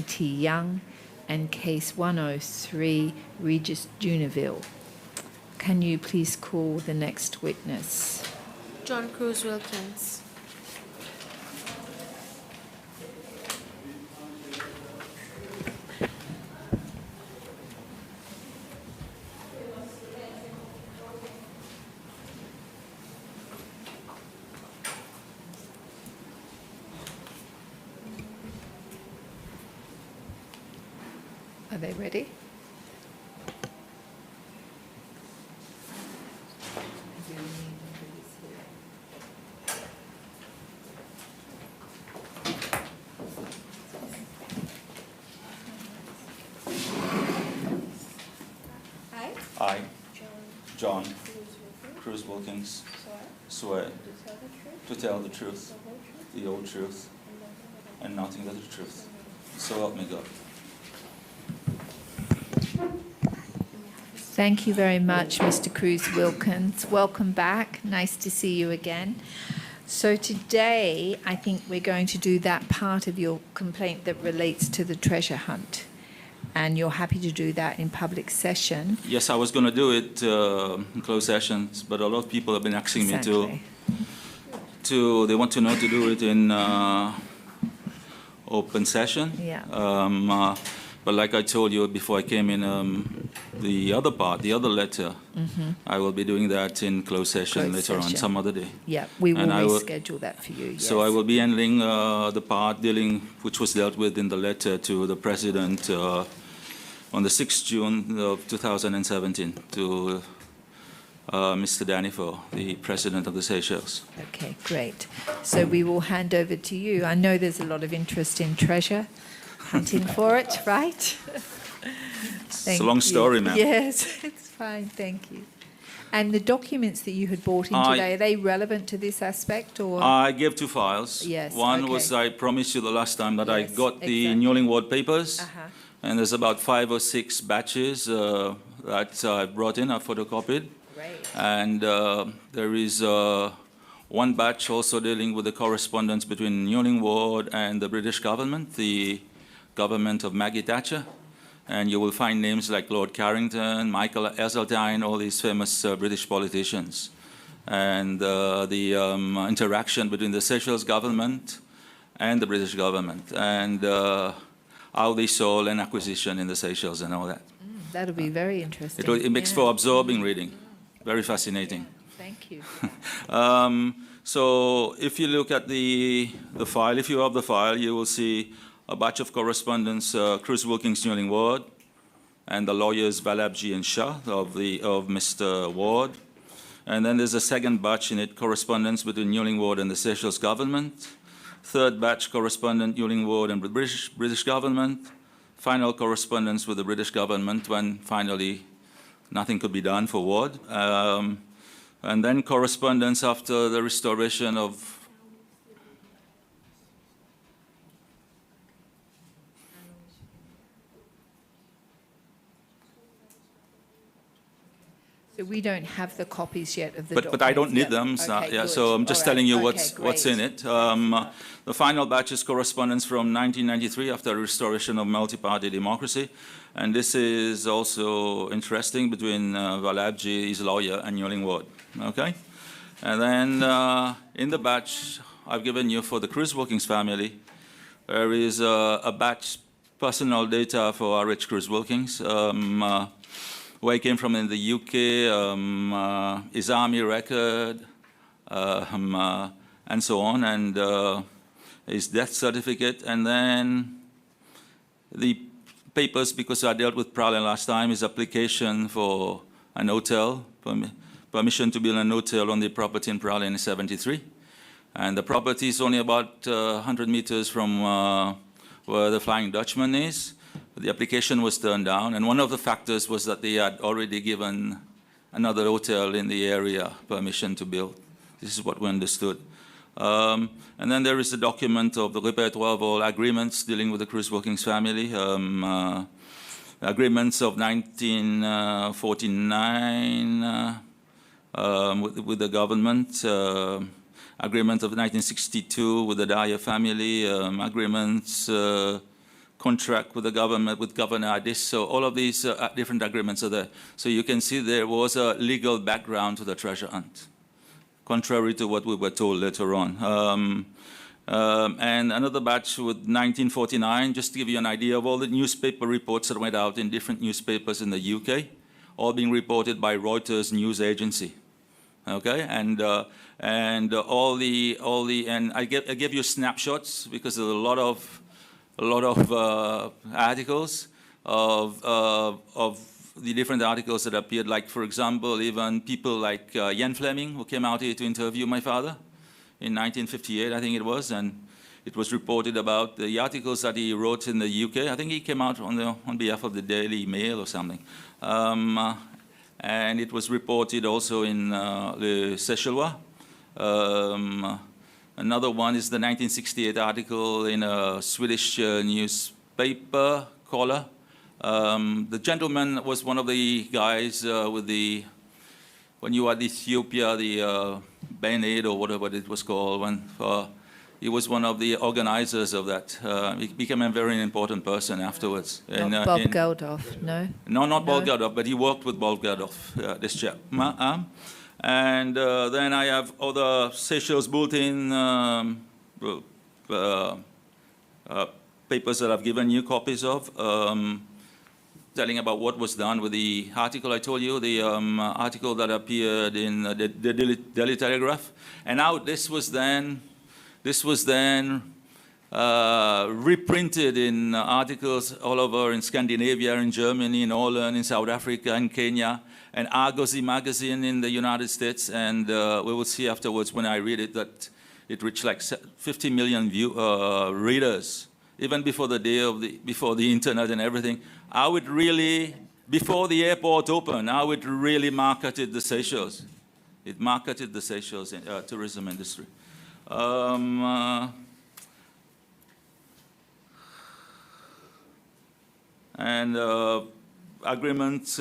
T. Young, and Case 103, Regis Juneville. Can you please call the next witness? John Cruz Wilkins. Are they ready? I, John Cruz Wilkins, swear to tell the truth, the whole truth, and nothing but the truth. So help me God. Thank you very much, Mr. Cruz Wilkins. Welcome back. Nice to see you again. So today, I think we're going to do that part of your complaint that relates to the treasure hunt. And you're happy to do that in public session. Yes, I was going to do it in closed sessions, but a lot of people have been asking me they want to know to do it in open session. Yeah. But like I told you before I came in, the other letter, I will be doing that in closed session later on, some other day. Yeah, we will reschedule that for you, yes. So I will be handling the part which was dealt with in the letter to the President on the 6th June of 2017 to Mr. Danifo, the President of the Seychelles. Okay, great. So we will hand over to you. I know there's a lot of interest in treasure hunting for it, right? It's a long story, ma'am. Yes, it's fine, thank you. And the documents that you had brought in today, are they relevant to this aspect? Or? I gave 2 files. Yes, One was, I promised you the last time that I got the exactly. Newling Ward papers, and there's about 5 or 6 batches that I brought in, I photocopied. Great. And there is one batch also dealing with the correspondence between Newling Ward and the British government, the government of Maggie Thatcher. And you will find names like Lord Carrington, Michael Heseltine, all these famous British politicians. And the interaction between the Seychelles government and the British government, and how they saw an acquisition in the Seychelles and all that. That'll be very interesting. It makes for absorbing reading. Very fascinating. Yeah, thank you. So if you look at the file, if you have the file, you will see a batch of correspondence, Cruz Wilkins, Newling Ward, and the lawyers Valabji and Shah of Mr. Ward. And then there's a second batch in it, correspondence between Newling Ward and the Seychelles government. Third batch, correspondent Newling Ward and the British government. Final correspondence with the British government when finally nothing could be done for Ward. And then correspondence after the restoration of So we don't have the copies yet of the documents. But I don't need them, so, Okay, so I'm just telling you what's great. in it. The final batch is correspondence from 1993 after the restoration of multi-party democracy. And this is also interesting between Valabji, his lawyer, and Newling Ward. Okay? And then in the batch I've given you for the Cruz Wilkins family, there is a batch personal data for R.H. Cruz Wilkins. Where he came from in the UK, his army record, and so on, and his death certificate, and then the papers, because I dealt with Prowley last time, his application for an hotel, permission to build an hotel on the property in Prowley in 73. And the property is only about 100 meters from where the Flying Dutchman is. The application was turned down, and one of the factors was that they had already given another hotel in the area permission to build. This is what we understood. And then there is a document of the repertoire of all agreements dealing with the Cruz Wilkins family, agreements of 1949 with the government, agreement of 1962 with the Dyer family, agreements contract with the government, with Governor Addis. So all of these different agreements are there. So you can see there was a legal background to the treasure hunt, contrary to what we were told later on. And another batch with 1949, just to give you an idea of all the newspaper reports that went out in different newspapers in the UK, all being reported by Reuters news agency. Okay, and I gave you snapshots because there's a lot of articles of the different articles that appeared. Like, for example, even people like Ian Fleming, who came out here to interview my father in 1958, I think it was, and it was reported about the articles that he wrote in the UK. I think he came out on behalf of the Daily Mail or something. And it was reported also in Le Seychellois. Another one is the 1968 article in a Swedish newspaper, Caller. The gentleman was one of the guys with the, when you had Ethiopia, the Band-Aid or whatever it was called, he was one of the organizers of that. He became a very important person afterwards. Not Bob Geldof, no? No, not Bob Geldof, but he worked with Bob Geldof, this chap. And then I have other Seychelles Bulletin papers that I've given you copies of, telling about what was done with the article I told you, the article that appeared in the Daily Telegraph. And now this was then reprinted in articles all over in Scandinavia, in Germany, in Holland, in South Africa, in Kenya, and Argosy magazine in the United States. And we will see afterwards when I read it that it reached like 50 million readers, even before the day of before the internet and everything. How it really, before the airport opened, how it really marketed the Seychelles. It marketed the Seychelles tourism industry. And agreement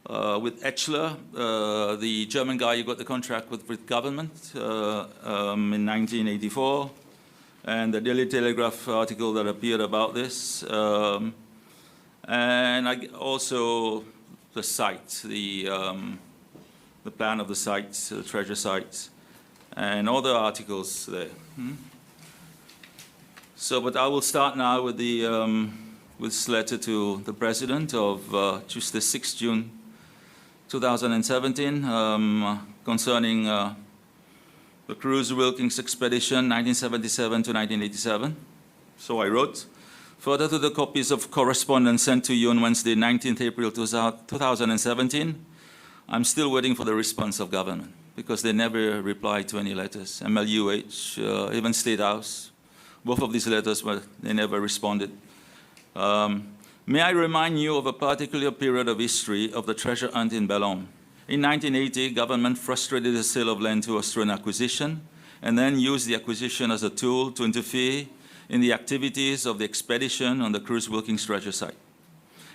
with Etchler, the German guy who got the contract with government in 1984, and the Daily Telegraph article that appeared about this, and also the site, the plan of the sites, the treasure sites, and other articles there. So, but I will start now with the with this letter to the President of Tuesday, 6 June 2017, concerning the Cruise-Wilkins expedition, 1977 to 1987. So I wrote, further to the copies of correspondence sent to you on Wednesday, 19th April 2017, I'm still waiting for the response of government because they never replied to any letters. MLUH, even State House, both of these letters, they never responded. May I remind you of a particular period of history of the treasure hunt in Bellon. In 1980, government frustrated the sale of land to Austrian acquisition and then used the acquisition as a tool to interfere in the activities of the expedition on the Cruise-Wilkins treasure site.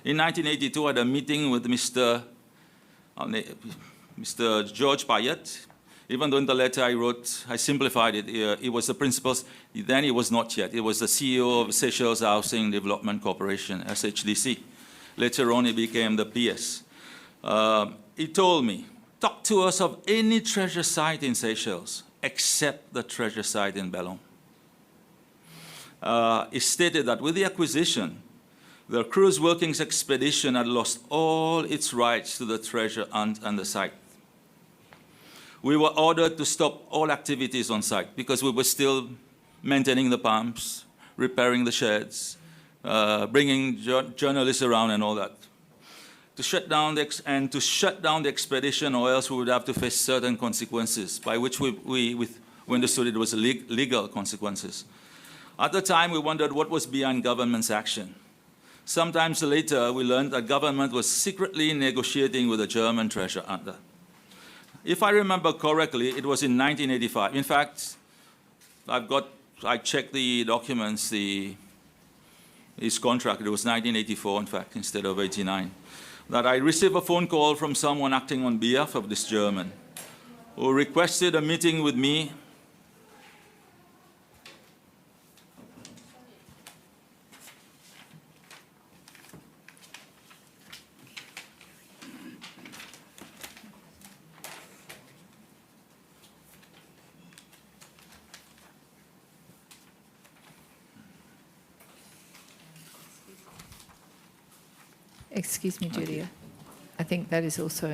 In 1982, I had a meeting with Mr. George Payet. Even though in the letter I wrote, I simplified it. It was the principals. Then he was not yet. It was the CEO of Seychelles Housing Development Corporation, SHDC. Later on, he became the PS. He told me, talk to us of any treasure site in Seychelles except the treasure site in Bellon. He stated that with the acquisition, the Cruise-Wilkins expedition had lost all its rights to the treasure hunt and the site. We were ordered to stop all activities on site because we were still maintaining the pumps, repairing the sheds, bringing journalists around and all that. To shut down the expedition, or else we would have to face certain consequences, by which we understood it was legal consequences. At the time, we wondered what was behind government's action. Sometimes later, we learned that government was secretly negotiating with a German treasure hunter. If I remember correctly, it was in 1985. In fact, I checked the documents, his contract, it was 1984, in fact, instead of 89. That I received a phone call from someone acting on behalf of this German who requested a meeting with me Excuse me, Thank you. Julia. I think that is also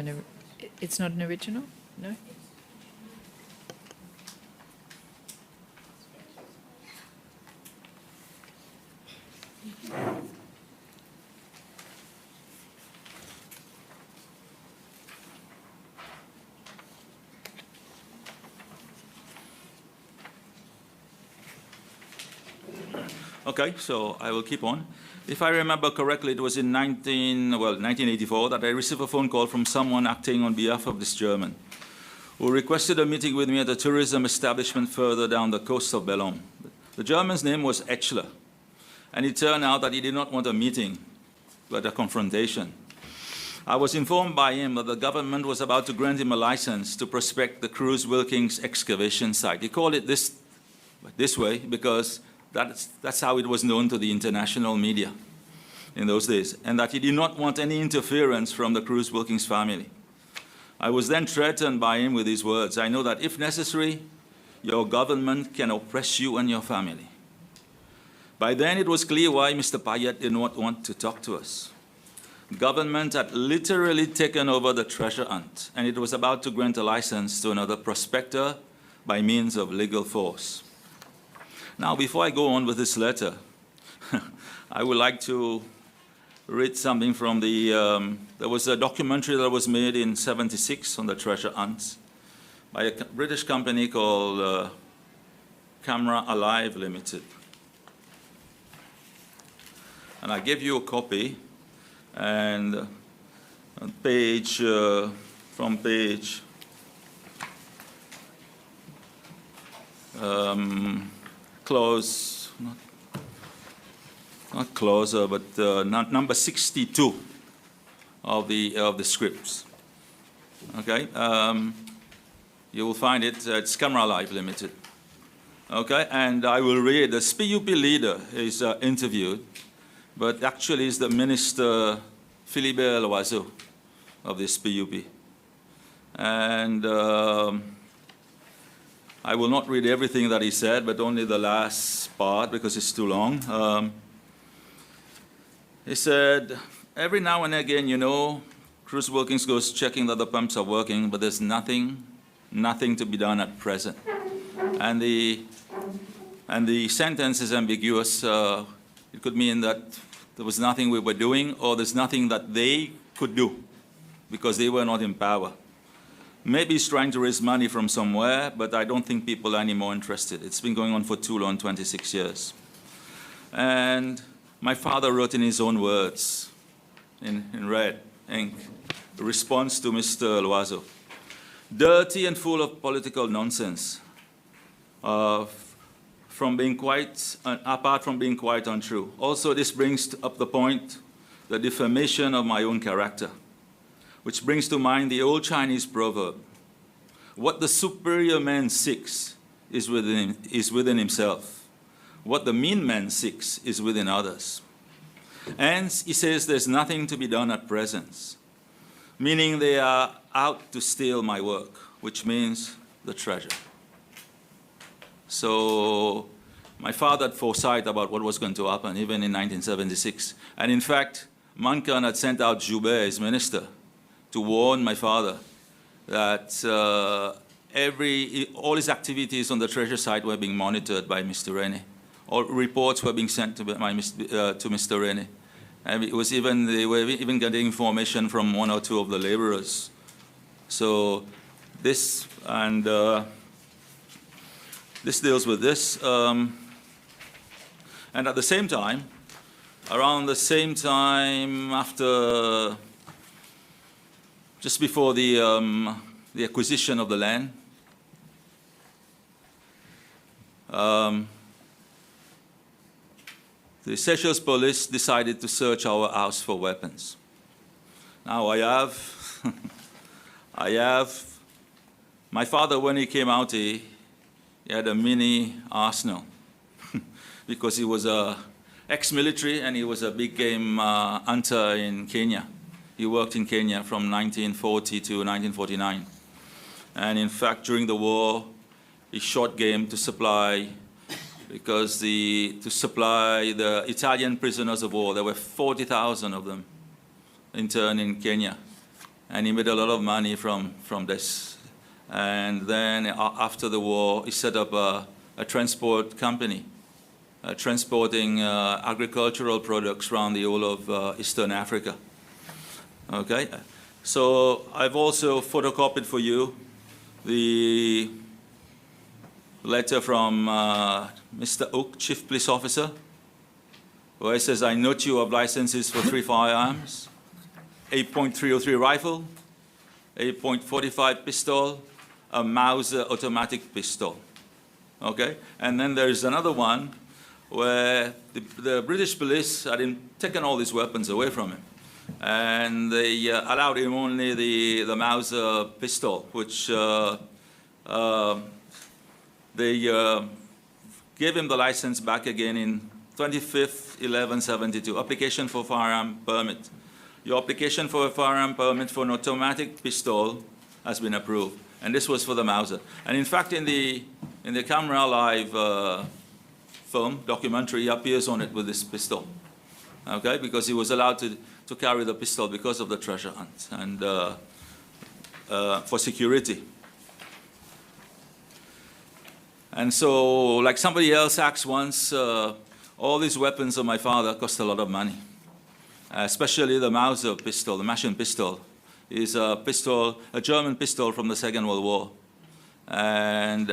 it's not an original? No? Okay, so I will keep on. If I remember correctly, it was in 1984 that I received a phone call from someone acting on behalf of this German, who requested a meeting with me at a tourism establishment further down the coast of Bellum. The German's name was Etchler, and it turned out that he did not want a meeting, but a confrontation. I was informed by him that the government was about to grant him a license to prospect the Cruz Wilkins excavation site. He called it this way because that's how it was known to the international media in those days, and that he did not want any interference from the Cruz Wilkins family. I was then threatened by him with these words: "I know that if necessary, your government can oppress you and your family." By then it was clear why Mr. Payet did not want to talk to us. Government had literally taken over the treasure hunt, and it was about to grant a license to another prospector by means of legal force. Now, before I go on with this letter, I would like to read something from there was a documentary that was made in '76 on the treasure hunt by a British company called Camera Alive Limited. And I gave you a copy, and on page, from page close, not closer, but number 62 of the scripts. Okay, you will find it. It's Camera Live Limited. Okay, and I will read. The PUP leader is interviewed, but actually is the minister Philibert Loiseau of this PUP, and. I will not read everything that he said, but only the last part because it's too long. He said, "Every now and again, you know, Cruz Wilkins goes checking that the pumps are working, but there's nothing to be done at present." And the sentence is ambiguous. It could mean that there was nothing we were doing, or there's nothing that they could do because they were not in power. Maybe he's trying to raise money from somewhere, but I don't think people are any more interested. It's been going on for too long, 26 years. And my father wrote in his own words, in red ink, a response to Mr. Loiseau: "Dirty and full of political nonsense, apart from being quite untrue. Also, this brings up the point, the defamation of my own character, which brings to mind the old Chinese proverb, what the superior man seeks is within himself. What the mean man seeks is within others. And he says there's nothing to be done at present, meaning they are out to steal my work, which means the treasure." So my father had foresight about what was going to happen, even in 1976. And in fact, Mankan had sent out Joubert, his minister, to warn my father that all his activities on the treasure site were being monitored by Mr. Rennie. All reports were being sent to Mr. Rennie. And they were even getting information from one or two of the laborers. So this deals with this. And at the same time, around the same time after, just before the acquisition of the land, the Seychelles police decided to search our house for weapons. Now I have, my father, when he came out, he had a mini arsenal because he was ex-military and he was a big game hunter in Kenya. He worked in Kenya from 1940 to 1949. And in fact, during the war, he shot game to supply, because to supply the Italian prisoners of war. There were 40,000 of them intern in Kenya, and he made a lot of money from this. And then after the war, he set up a transport company, transporting agricultural products around the whole of Eastern Africa. Okay, so I've also photocopied for you the letter from Mr. Oak, Chief Police Officer, where he says, I note you have licenses for 3 firearms, 8.303 rifle, 8.45 pistol, a Mauser automatic pistol. Okay, and then there's another one where the British police had taken all these weapons away from him, and they allowed him only the Mauser pistol, which they gave him the license back again in 25th 11/72, application for firearm permit. Your application for a firearm permit for an automatic pistol has been approved, and this was for the Mauser. And in fact, in the Camera Live film documentary, he appears on it with this pistol, okay, because he was allowed to carry the pistol because of the treasure hunt and for security. And so, like somebody else asked once, all these weapons of my father cost a lot of money, especially the Mauser pistol, the machine pistol, is a pistol, a German pistol from the Second World War. And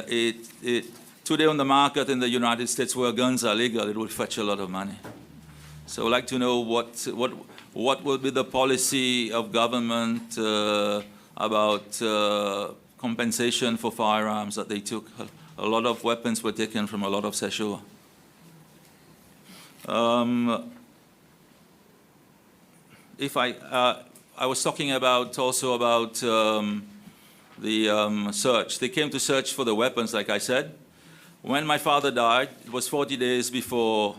today on the market in the United States where guns are legal, it would fetch a lot of money. So I'd like to know what will be the policy of government about compensation for firearms that they took. A lot of weapons were taken from a lot of Sechua. I was talking also about the search. They came to search for the weapons, like I said. When my father died, it was 40 days before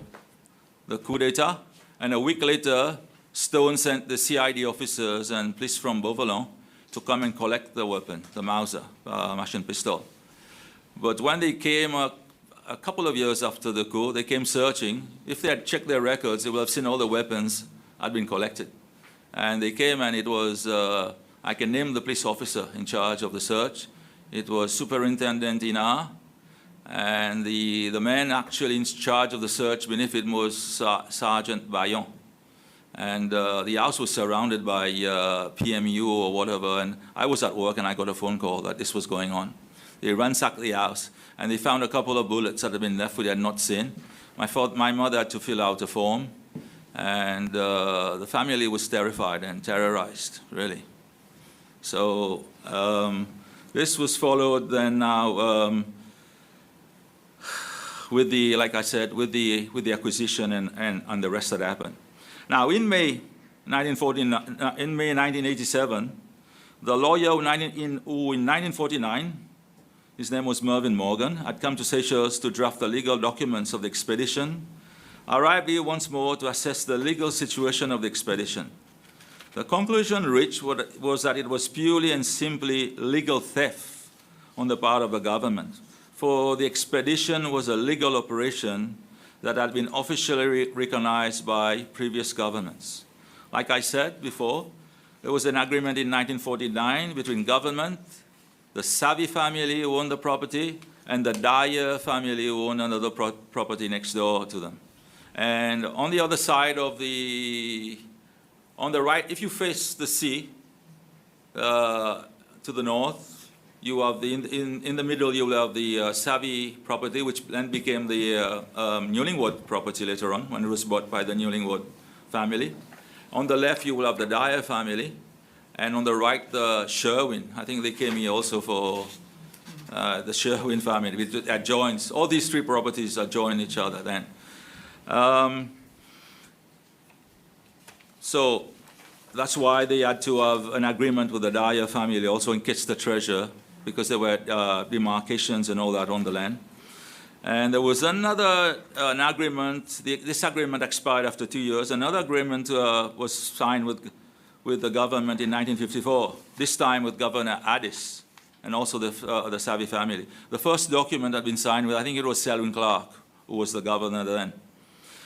the coup d'etat, and a week later, Stone sent the CID officers and police from Beauvalon to come and collect the weapon, the Mauser machine pistol. But when they came a couple of years after the coup, they came searching. If they had checked their records, they would have seen all the weapons had been collected. And they came, and it was, I can name the police officer in charge of the search. It was Superintendent Inar, and the man actually in charge of the search beneath it was Sergeant Bayon. And the house was surrounded by PMU or whatever, and I was at work and I got a phone call that this was going on. They ransacked the house, and they found a couple of bullets that had been left we had not seen. My mother had to fill out a form, and the family was terrified and terrorized, really. So this was followed then now with the, like I said, with the acquisition and the rest that happened. Now, in May 1987, the lawyer who in 1949, his name was Mervyn Morgan, had come to Seychelles to draft the legal documents of the expedition, arrived here once more to assess the legal situation of the expedition. The conclusion reached was that it was purely and simply legal theft on the part of the government, for the expedition was a legal operation that had been officially recognized by previous governments. Like I said before, there was an agreement in 1949 between government, the Savvy family who owned the property, and the Dyer family who owned another property next door to them. And on the other side of on the right, if you face the sea to the north, you have in the middle you will have the Savvy property, which then became the Newlingwood property later on when it was bought by the Newlingwood family. On the left you will have the Dyer family, and on the right the Sherwin. I think they came here also for the Sherwin family. It adjoins. All these three properties adjoin each other then. So that's why they had to have an agreement with the Dyer family also in case the treasure, because there were demarcations and all that on the land. And there was another an agreement. This agreement expired after 2 years. Another agreement was signed with the government in 1954, this time with Governor Addis and also the Savvy family. The first document had been signed with, I think it was Selwyn Clark, who was the governor then.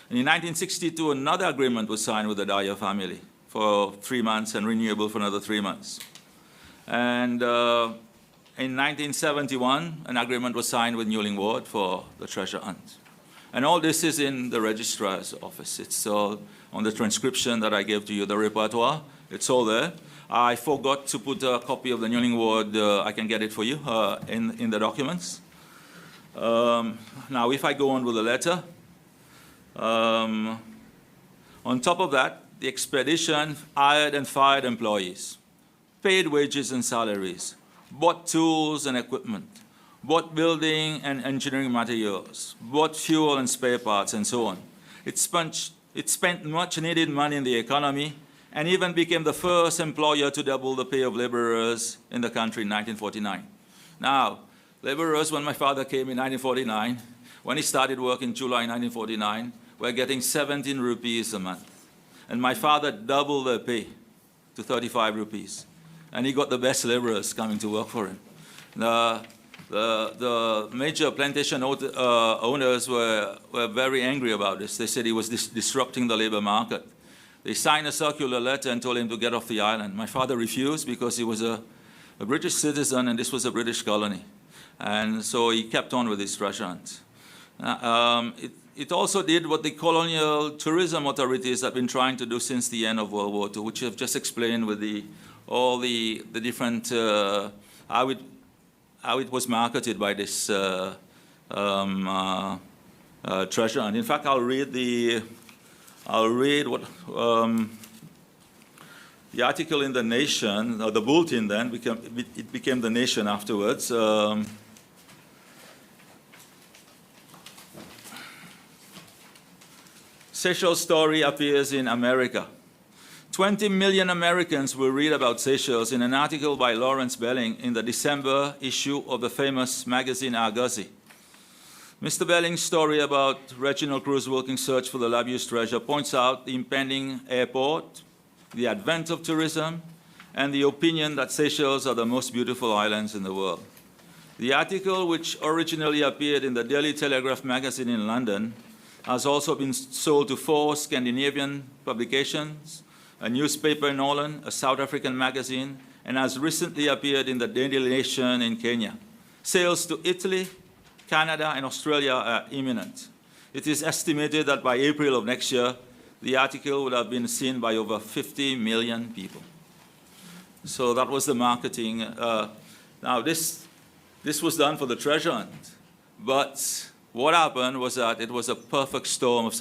And in 1962, another agreement was signed with the Dyer family for 3 months and renewable for another 3 months. And in 1971, an agreement was signed with Newling Ward for the treasure hunt. And all this is in the registrar's office. It's all on the transcription that I gave to you, the repertoire. It's all there. I forgot to put a copy of the Newling Ward, I can get it for you, in the documents. Now, if I go on with the letter, on top of that, the expedition hired and fired employees, paid wages and salaries, bought tools and equipment, bought building and engineering materials, bought fuel and spare parts, and so on. It spent much needed money in the economy and even became the first employer to double the pay of laborers in the country in 1949. Now, laborers, when my father came in 1949, when he started work in July 1949, were getting 17 rupees a month. And my father doubled their pay to 35 rupees. And he got the best laborers coming to work for him. The major plantation owners were very angry about this. They said he was disrupting the labor market. They signed a circular letter and told him to get off the island. My father refused because he was a British citizen and this was a British colony. And so he kept on with his treasure hunt. It also did what the colonial tourism authorities have been trying to do since the end of World War II, which I've just explained with all the different, how it was marketed by this treasure hunt. In fact, I'll read what the article in The Nation, or the bulletin then, it became The Nation afterwards. Seychelles story appears in America. 20 million Americans will read about Seychelles in an article by Lawrence Belling in the December issue of the famous magazine Argosy. Mr. Belling's story about Reginald Cruz Wilkins' search for the Labuse treasure points out the impending airport, the advent of tourism, and the opinion that Seychelles are the most beautiful islands in the world. The article, which originally appeared in the Daily Telegraph magazine in London, has also been sold to 4 Scandinavian publications, a newspaper in Holland, a South African magazine, and has recently appeared in the Daily Nation in Kenya. Sales to Italy, Canada, and Australia are imminent. It is estimated that by April of next year, the article would have been seen by over 50 million people. So that was the marketing. Now, this was done for the treasure hunt, but what happened was that it was a perfect storm of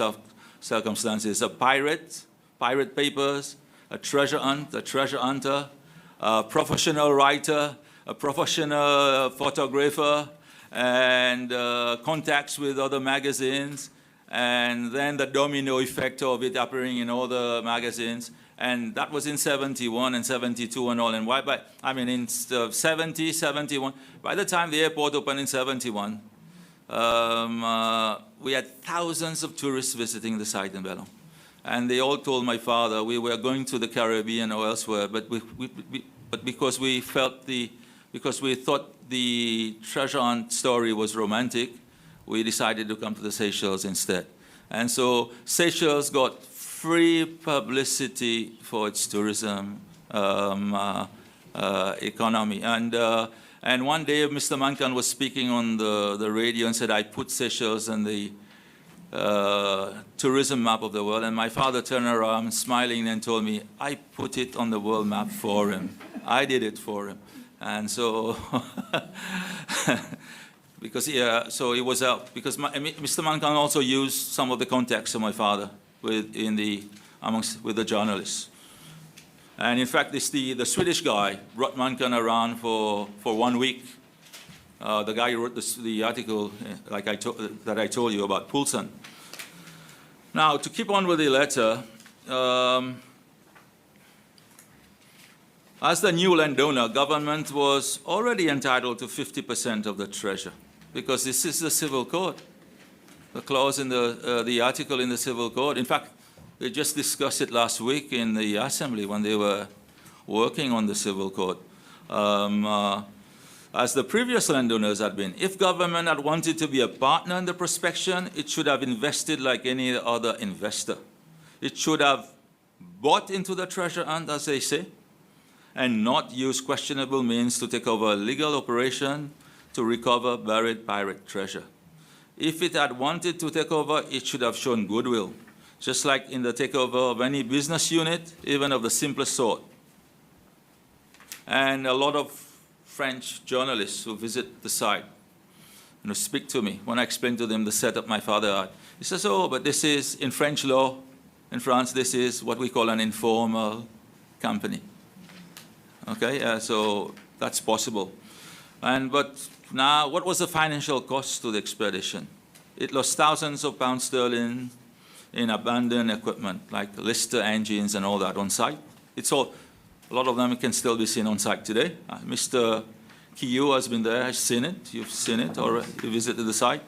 circumstances. A pirate papers, a treasure hunt, a treasure hunter, a professional writer, a professional photographer, and contacts with other magazines, and then the domino effect of it appearing in all the magazines. And that was in 71 and 72 and all. And why? But I mean, in 70, 71, by the time the airport opened in 71, we had thousands of tourists visiting the site in Bellon. And they all told my father we were going to the Caribbean or elsewhere, but because we thought the treasure hunt story was romantic, we decided to come to the Seychelles instead. And so Seychelles got free publicity for its tourism economy. And one day Mr. Mankan was speaking on the radio and said, I put Seychelles on the tourism map of the world. And my father turned around smiling and told me, I put it on the world map for him. I did it for him. And so, because Mr. Mankan also used some of the contacts of my father with the journalists. And in fact, the Swedish guy brought Mankan around for 1 week. The guy who wrote the article that I told you about, Poulsen. Now, to keep on with the letter, as the new landowner, government was already entitled to 50% of the treasure, because this is the civil code, the clause in the article in the civil code. In fact, they just discussed it last week in the assembly when they were working on the civil code. As the previous landowners had been, if government had wanted to be a partner in the prospection, it should have invested like any other investor. It should have bought into the treasure hunt, as they say, and not use questionable means to take over a legal operation to recover buried pirate treasure. If it had wanted to take over, it should have shown goodwill, just like in the takeover of any business unit, even of the simplest sort. And a lot of French journalists who visit the site, speak to me when I explain to them the setup my father had. He says, oh, but this is, in French law, in France, this is what we call an informal company. Okay, so that's possible. But now, what was the financial cost to the expedition? It lost thousands of pounds sterling in abandoned equipment, like Lister engines and all that on site. A lot of them can still be seen on site today. Mr. Kiyu has been there, has seen it. You've seen it, or you visited the site.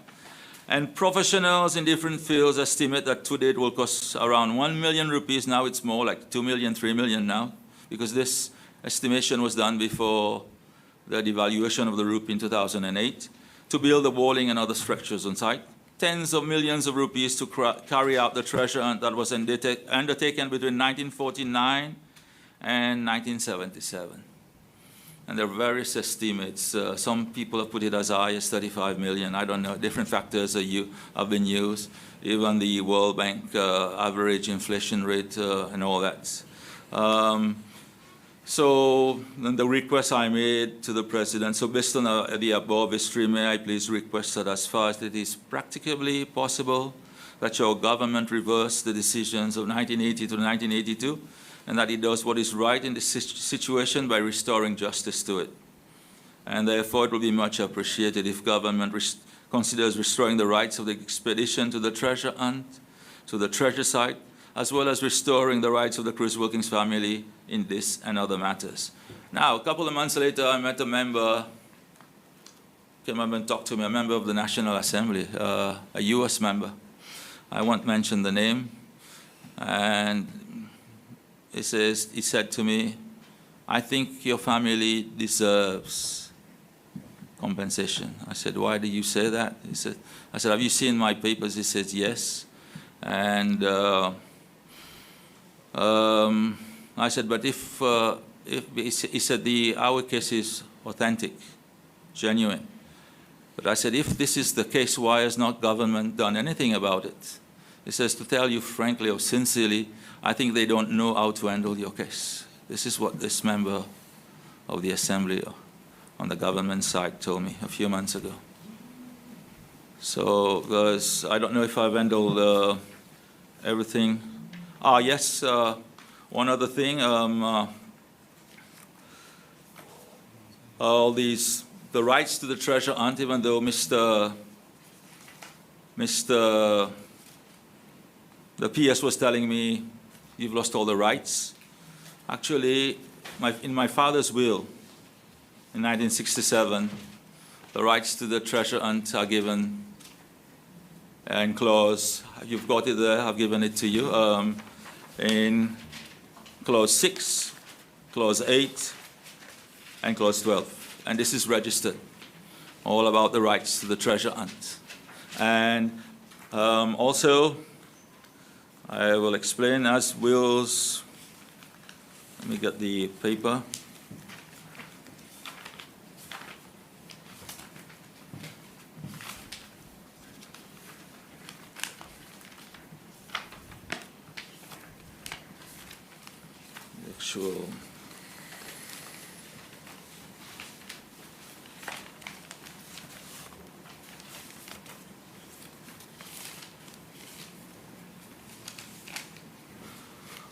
And professionals in different fields estimate that today it will cost around 1 million rupees. Now it's more like 2 million, 3 million now, because this estimation was done before the devaluation of the rupee in 2008, to build the walling and other structures on site. Tens of millions of rupees to carry out the treasure hunt that was undertaken between 1949 and 1977. And there are various estimates. Some people have put it as high as 35 million. I don't know. Different factors have been used. Even the World Bank average inflation rate and all that. So then the request I made to the President, so based on the above history, may I please request that as far as it is practicably possible, that your government reverse the decisions of 1980 to 1982, and that it does what is right in this situation by restoring justice to it. And therefore, it will be much appreciated if government considers restoring the rights of the expedition to the treasure hunt, to the treasure site, as well as restoring the rights of the Cruz Wilkins family in this and other matters. Now, a couple of months later, I met a member, came up and talked to me, a member of the National Assembly, a US member. I won't mention the name. And he said to me, I think your family deserves compensation. I said, why do you say that? I said, have you seen my papers? He said, yes. And I said, but if he said our case is authentic, genuine. But I said, if this is the case, why has not government done anything about it? He says, to tell you frankly or sincerely, I think they don't know how to handle your case. This is what this member of the Assembly on the government side told me a few months ago. So, I don't know if I've handled everything. Yes, one other thing. All these, the rights to the treasure hunt, even though the PS was telling me, you've lost all the rights. Actually, in my father's will, in 1967, the rights to the treasure hunt are given in clause, you've got it there, I've given it to you, in clause 6, clause 8, and clause 12. And this is registered, all about the rights to the treasure hunt. And also, I will explain as wills. Let me get the paper. The actual.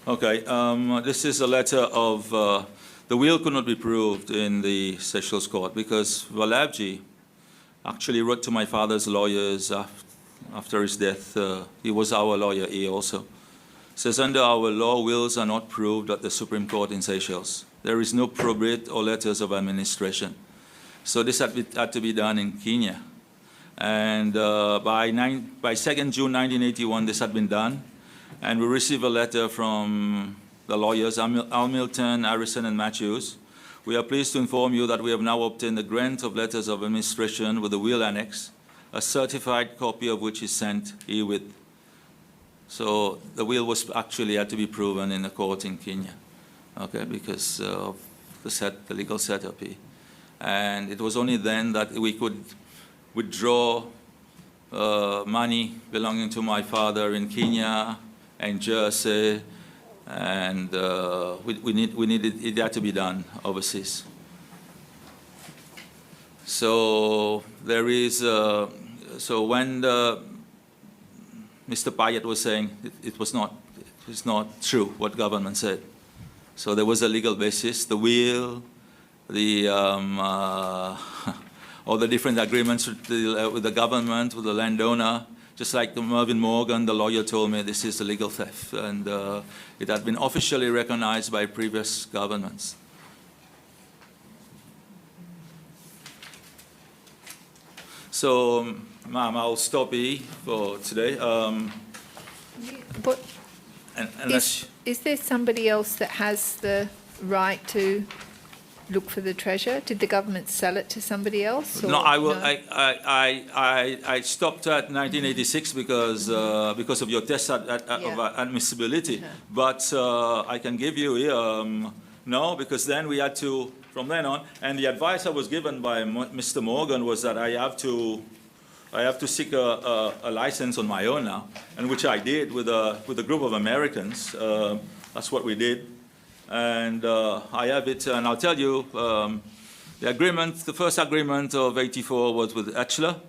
Okay, this is a letter of, the will could not be proved in the Seychelles court because Vallabhji actually wrote to my father's lawyers after his death. He was our lawyer, he also. Says, under our law, wills are not proved at the Supreme Court in Seychelles. There is no probate or letters of administration. So this had to be done in Kenya. And by 2nd June 1981, this had been done. And we received a letter from the lawyers, Hamilton, Harrison, and Matthews. We are pleased to inform you that we have now obtained the grant of letters of administration with the will annex, a certified copy of which is sent herewith. So the will was actually had to be proven in a court in Kenya, okay, because of the legal setup here. And it was only then that we could withdraw money belonging to my father in Kenya and Jersey, and we needed it had to be done overseas. So there is so when Mr. Payet was saying it was not true what government said. So there was a legal basis, the will, the all the different agreements with the government, with the landowner. Just like Mervyn Morgan, the lawyer, told me, this is a legal theft, and it had been officially recognized by previous governments. So, ma'am, I'll stop here for today. But Unless is there somebody else that has the right to look for the treasure? Did the government sell it to somebody else? Or no, I will. no? I stopped at 1986 because of your test of admissibility. Yeah. But I can give you here no, because then we had to from then on. And the advice I was given by Mr. Morgan was that I have to seek a license on my own now, and which I did with a group of Americans. That's what we did. And I have it, and I'll tell you, the first agreement of '84 was with Etchler.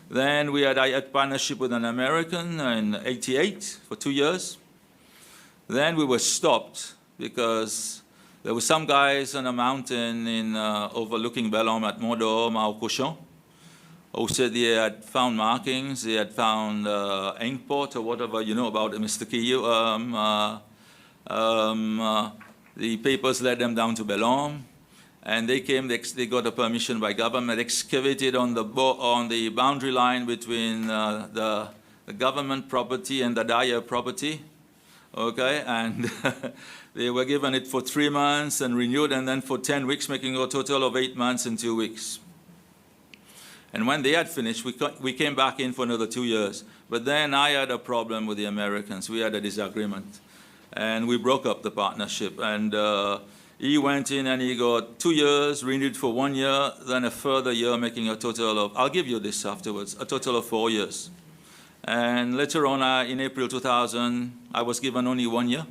Then I had partnership with an American in '88 for 2 years. Then we were stopped because there were some guys on a mountain overlooking Belhomme at Mordor, Maocochon, who said they had found markings, they had found inkpot or whatever, you know about it, Mr. Kiyu. The papers led them down to Belhomme, and they came. They got a permission by government, excavated on the boundary line between the government property and the Dyer property. Okay, and they were given it for 3 months and renewed, and then for 10 weeks, making a total of 8 months and 2 weeks. And when they had finished, we came back in for another 2 years. But then I had a problem with the Americans. We had a disagreement. And we broke up the partnership. And he went in and he got 2 years, renewed for 1 year, then a further year, making a total of, I'll give you this afterwards, a total of 4 years. And later on, in April 2000, I was given only 1 year,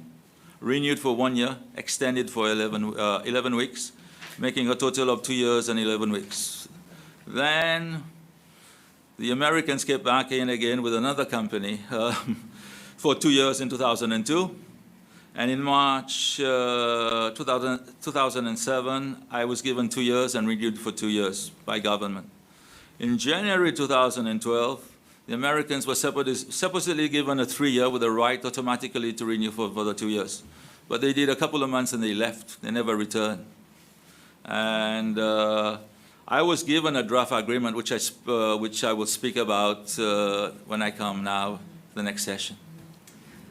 renewed for 1 year, extended for 11 weeks, making a total of 2 years and 11 weeks. Then the Americans came back in again with another company for 2 years in 2002. And in March 2007, I was given 2 years and renewed for 2 years by government. In January 2012, the Americans were supposedly given a 3 year with a right automatically to renew for the 2 years. But they did a couple of months and they left. They never returned. And I was given a draft agreement, which I will speak about when I come now, the next session,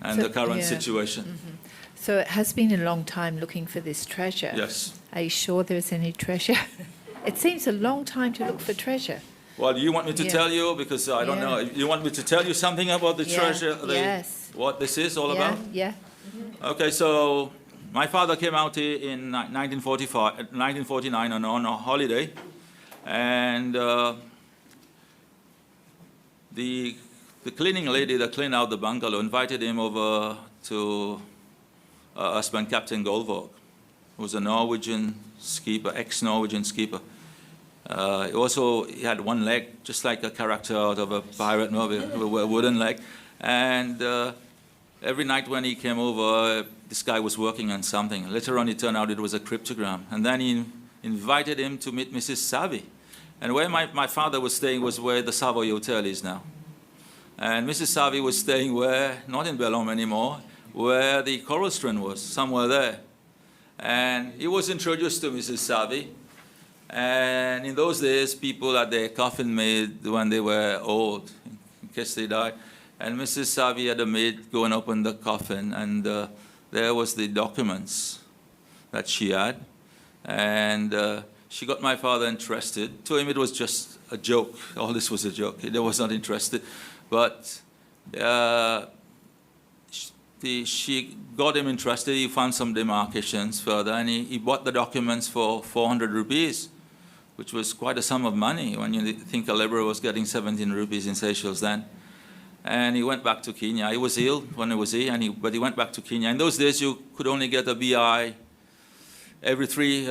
and the current situation. Mm-hmm. So it has been a long time looking for this treasure. Yes. Are you sure there's any treasure? It seems a long time to look for treasure. Well, do you want me to tell you? Because I don't know. You want me to tell you something about the treasure? Yes. What this is all about? Yeah. Okay, so my father came out here in 1949 on a holiday. And the cleaning lady that cleaned out the bungalow invited him over to her husband, Captain Goldvog, who was a Norwegian skipper, ex-Norwegian skipper. He had one leg, just like a character out of a pirate movie, a wooden leg. And every night when he came over, this guy was working on something. Later on, it turned out it was a cryptogram. And then he invited him to meet Mrs. Savvy. And where my father was staying was where the Savoy Hotel is now. And Mrs. Savvy was staying where, not in Belhomme anymore, where the Coral Strand was, somewhere there. And he was introduced to Mrs. Savvy. And in those days, people had their coffin made when they were old, in case they died. And Mrs. Savvy had a maid go and open the coffin, and there was the documents that she had. And she got my father interested. To him, it was just a joke. All this was a joke. He was not interested. But she got him interested. He found some demarcations further, and he bought the documents for 400 rupees, which was quite a sum of money when you think a laborer was getting 17 rupees in Seychelles then. And he went back to Kenya. He was ill when he was ill, but he went back to Kenya. In those days, you could only get a BI every three.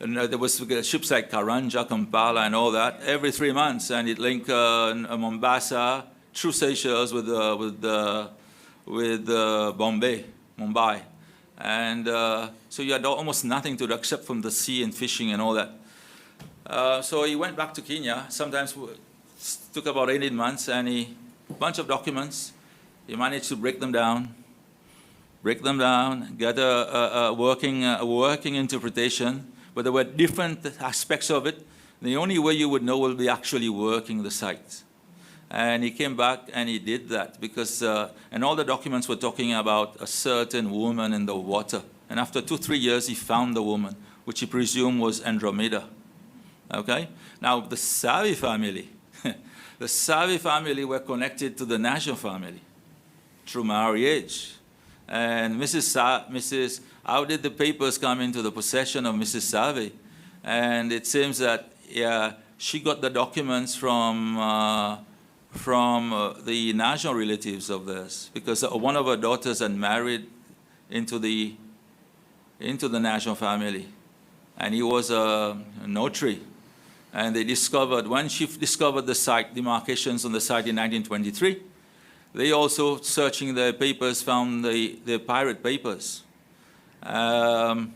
And there was ships like Karanja, Kampala, and all that every 3 months, and it linked Mombasa through Seychelles with Mumbai, and so you had almost nothing to do except from the sea and fishing and all that. So he went back to Kenya. Sometimes took about 18 months, and a bunch of documents. He managed to break them down, get a working interpretation. But there were different aspects of it. The only way you would know will be actually working the site. And he came back and he did that because, and all the documents were talking about a certain woman in the water. And after 2-3 years, he found the woman, which he presumed was Andromeda. Okay? Now, the Savi family, the Savi family were connected to the National family through marriage. And how did the papers come into the possession of Mrs. Savi? And it seems that she got the documents from the national relatives of theirs, because one of her daughters had married into the national family, and he was a notary. And they discovered, when she discovered the site, demarcations on the site in 1923, they also, searching their papers, found the pirate papers. And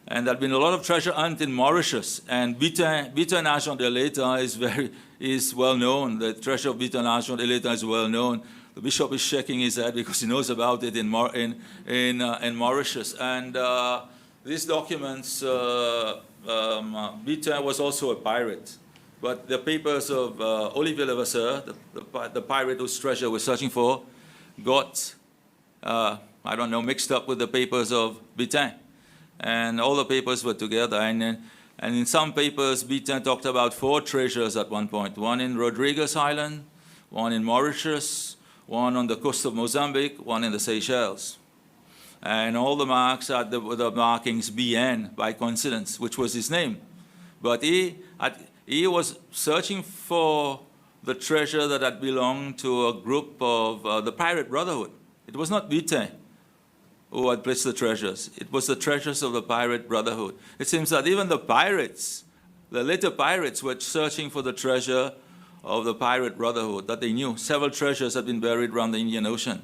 there had been a lot of treasure hunt in Mauritius, and Bitin Argent de l'État is well known. The treasure of Bitin Argent de l'État is well known. The bishop is shaking his head because he knows about it in Mauritius. And these documents, Bitin was also a pirate. But the papers of Olivier Levasseur, the pirate whose treasure we're searching for, got, I don't know, mixed up with the papers of Bitin. And all the papers were together. And in some papers, Bitin talked about 4 treasures at one point. One in Rodriguez Island, one in Mauritius, one on the coast of Mozambique, one in the Seychelles. And all the marks had the markings BN by coincidence, which was his name. But he was searching for the treasure that had belonged to a group of the Pirate Brotherhood. It was not Bitin who had placed the treasures. It was the treasures of the Pirate Brotherhood. It seems that even the pirates, the later pirates, were searching for the treasure of the Pirate Brotherhood that they knew. Several treasures had been buried around the Indian Ocean.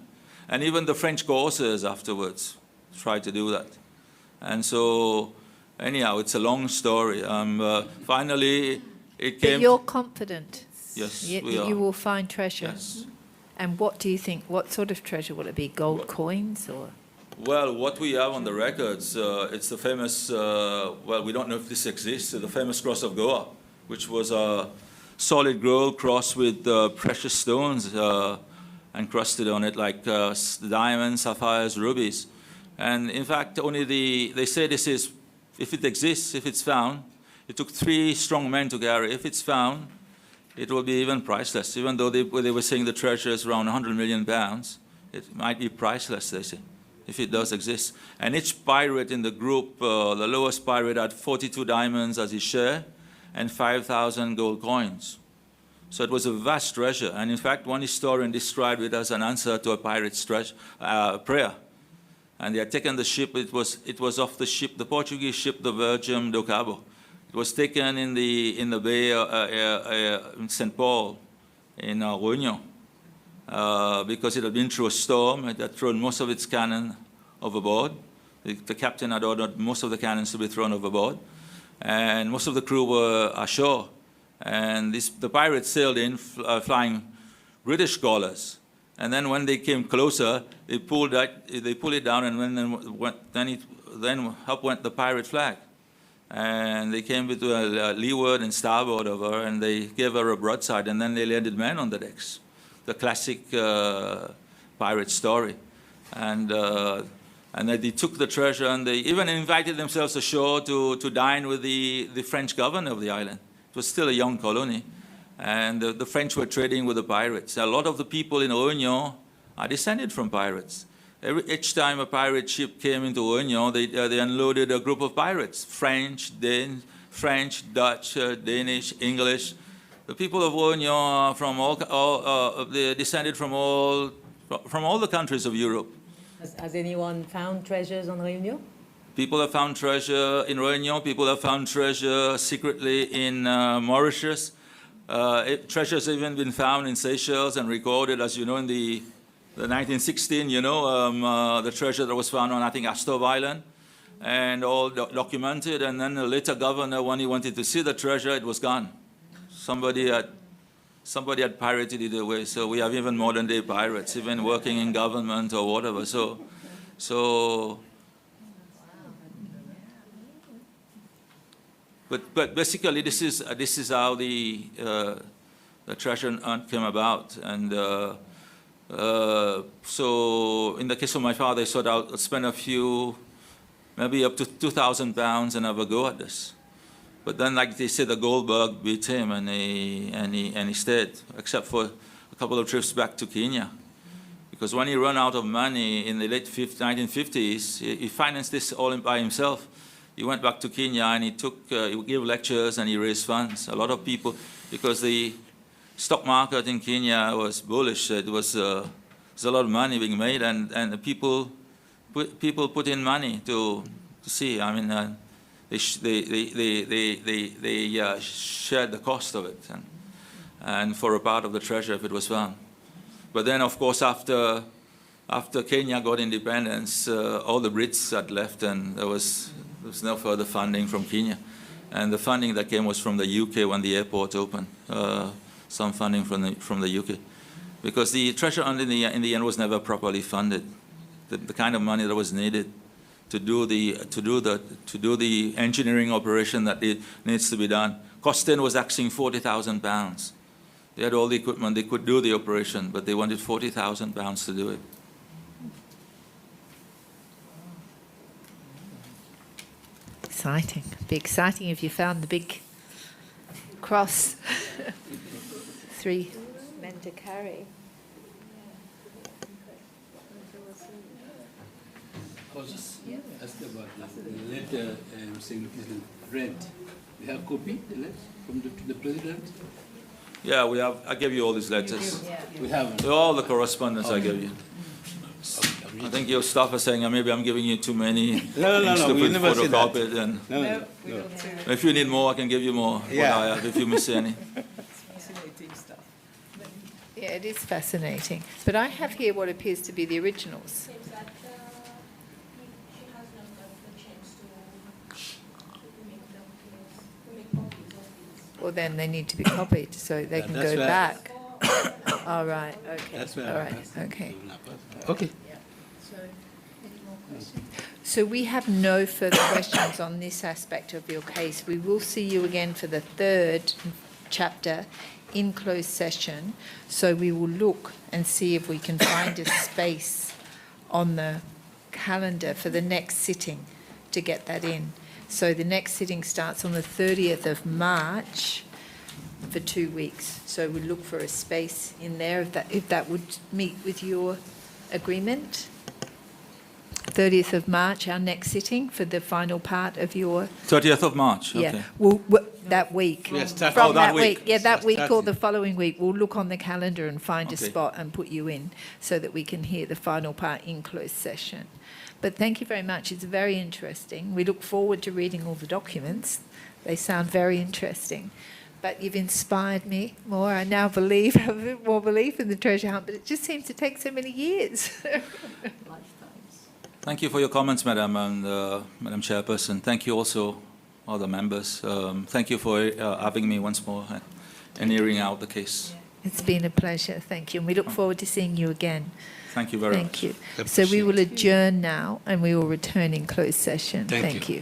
And even the French corsairs afterwards tried to do that. And so, anyhow, it's a long story. Finally, it came... But you're confident? Yes, we are. You will find treasure? Yes. And what do you think? What sort of treasure? Will it be gold coins or...? Well, what we have on the records, it's the famous, well, we don't know if this exists, the famous cross of Goa, which was a solid gold cross with precious stones encrusted on it, like diamonds, sapphires, rubies. And in fact, they say this is, if it exists, if it's found, it took 3 strong men to carry. If it's found, it will be even priceless. Even though they were saying the treasure is around 100 million pounds, it might be priceless, they say, if it does exist. And each pirate in the group, the lowest pirate had 42 diamonds as his share and 5,000 gold coins. So it was a vast treasure. And in fact, one historian described it as an answer to a pirate's prayer. And they had taken the ship, it was off the ship, the Portuguese ship, the Virgin do Cabo. It was taken in the bay in St. Paul, in Réunion, because it had been through a storm. It had thrown most of its cannon overboard. The captain had ordered most of the cannons to be thrown overboard. And most of the crew were ashore. And the pirates sailed in, flying British colours. And then when they came closer, they pulled it down, and then up went the pirate flag. And they came with leeward and starboard of her, and they gave her a broadside, and then they landed men on the decks. The classic pirate story. And they took the treasure, and they even invited themselves ashore to dine with the French governor of the island. It was still a young colony. And the French were trading with the pirates. A lot of the people in Réunion are descended from pirates. Each time a pirate ship came into Réunion, they unloaded a group of pirates, French, Dutch, Danish, English. The people of Réunion are from they're descended from all the countries of Europe. Has anyone found treasures on Réunion? People have found treasure in Réunion. People have found treasure secretly in Mauritius. Treasures have even been found in Seychelles and recorded, as you know, in the 1916, the treasure that was found on, I think, Astove Island, and all documented. And then the later governor, when he wanted to see the treasure, it was gone. Somebody had pirated it away. So we have even modern day pirates, even working in government or whatever. But basically, this is how the treasure hunt came about. And so in the case of my father, he thought I'll spend a few, maybe up to £2,000 and have a go at this. But then, like they said, the gold bug beat him, and he stayed, except for a couple of trips back to Kenya. Because when he ran out of money in the late 1950s, he financed this all by himself. He went back to Kenya and he gave lectures and he raised funds. A lot of people, because the stock market in Kenya was bullish, it was there's a lot of money being made, and the people put in money to see. I mean, they shared the cost of it, and for a part of the treasure if it was found. But then, of course, after Kenya got independence, all the Brits had left, and there was no further funding from Kenya. And the funding that came was from the UK when the airport opened, some funding from the UK. Because the treasure hunt in the end was never properly funded. The kind of money that was needed to do the engineering operation that it needs to be done. Costain was asking £40,000. They had all the equipment, they could do the operation, but they wanted £40,000 to do it. Exciting. It'd be exciting if you found the big cross. 3 men to carry. I was just asking about the letter saying read. You have a copy from the president? Yeah, we have. I gave you all these letters. We haven't. All the correspondence I gave you. I think your staff are saying maybe I'm giving you too many. No, we never say that. Photocopy, and No. if you need more, I can give you more. Yeah. What I have, if you miss any. Yeah, it is fascinating. But I have here what appears to be the originals. Seems that she has not got the chance to make copies of these. Well, then they need to be copied so they can that's go where- back. All right, okay. That's where All I'm right, asking. okay. Okay. So we have no further questions on this aspect of your case. We will see you again for the 3rd chapter in closed session. So we will look and see if we can find a space on the calendar for the next sitting to get that in. So the next sitting starts on the 30th of March for 2 weeks. So we'll look for a space in there if that would meet with your agreement. 30th of March, our next sitting for the final part of your 30th of March. Okay. yeah. Well, that week. Yeah, start- From Oh, that week. Yeah, that week or Starting. the following week. We'll look on the calendar and find a Okay. spot and put you in so that we can hear the final part in closed session. But thank you very much. It's very interesting. We look forward to reading all the documents. They sound very interesting. But you've inspired me more. I now have a bit more belief in the treasure hunt, but it just seems to take so many years. Thank you for your comments, Madam and Madam Chairperson. Thank you also, all the members. Thank you for having me once more and hearing out the case. It's been a pleasure. Thank you. And we look forward to seeing you again. Thank you very much. Thank you. So we will adjourn now and we will return in closed session. Thank Thank you. you.